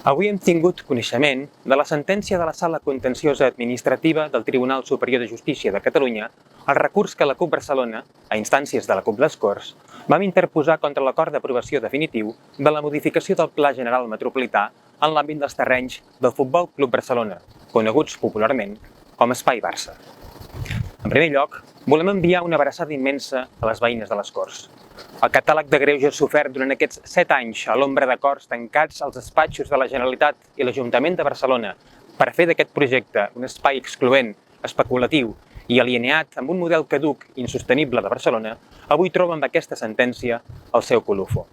Avui hem tingut coneixement de la sentència de la Sala Contenciosa Administrativa del Tribunal Superior de Justícia de Catalunya al recurs que la CUP Barcelona, a instàncies de la CUP Les Corts, vam interposar contra l'acord d'aprovació definitiu de la modificació del Pla General Metropolità en l'àmbit dels terrenys del Futbol Club Barcelona, coneguts popularment com Espai Barça. En primer lloc, volem enviar una abraçada immensa a les veïnes de les Corts. El catàleg de greuges sofert durant aquests 7 anys a l'ombra d'acords tancats als despatxos de la Generalitat i l'Ajuntament de Barcelona per fer d'aquest projecte un espai excloent, especulatiu i alineat amb un model caduc i insostenible de Barcelona, avui troba amb aquesta sentència el seu colofó.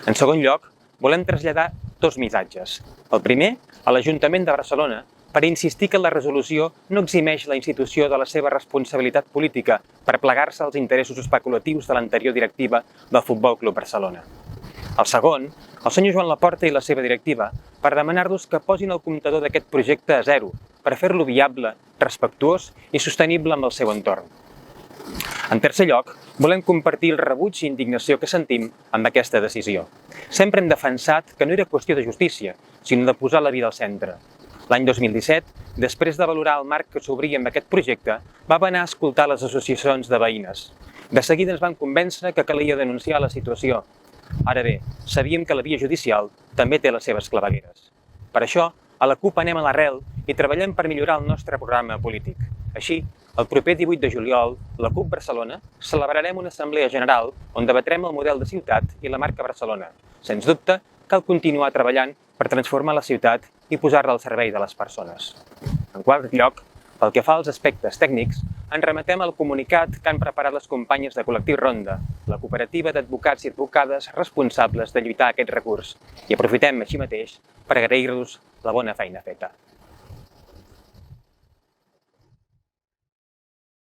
En segon lloc, volem traslladar 2 missatges. El primer, a l'Ajuntament de Barcelona, per insistir que la resolució no eximeix la institució de la seva responsabilitat política per plegar-se als interessos especulatius de l'anterior directiva del Futbol Club Barcelona. El segon, el senyor Joan Laporta i la seva directiva, per demanar-los que posin el comptador d'aquest projecte a 0, per fer-lo viable, respectuós i sostenible amb el seu entorn. En tercer lloc, volem compartir el rebuig i indignació que sentim amb aquesta decisió. Sempre hem defensat que no era qüestió de justícia, sinó de posar la vida al centre. L'any 2017, després de valorar el marc que s'obria amb aquest projecte, vam anar a escoltar les associacions de veïnes. De seguida ens van convèncer que calia denunciar la situació. Ara bé, sabíem que la via judicial també té les seves clavegueres. Per això, a la CUP anem a l'arrel i treballem per millorar el nostre programa polític. Així, el proper 18 de juliol, la CUP Barcelona, celebrarem una assemblea general on debatrem el model de ciutat i la marca Barcelona. Sens dubte, cal continuar treballant per transformar la ciutat i posar-la al servei de les persones. En quart lloc, pel que fa als aspectes tècnics, ens remetem al comunicat que han preparat les companyes de Col·lectiu Ronda, la cooperativa d'advocats i advocades responsables de lluitar aquest recurs, i aprofitem així mateix per agrair-los la bona feina feta.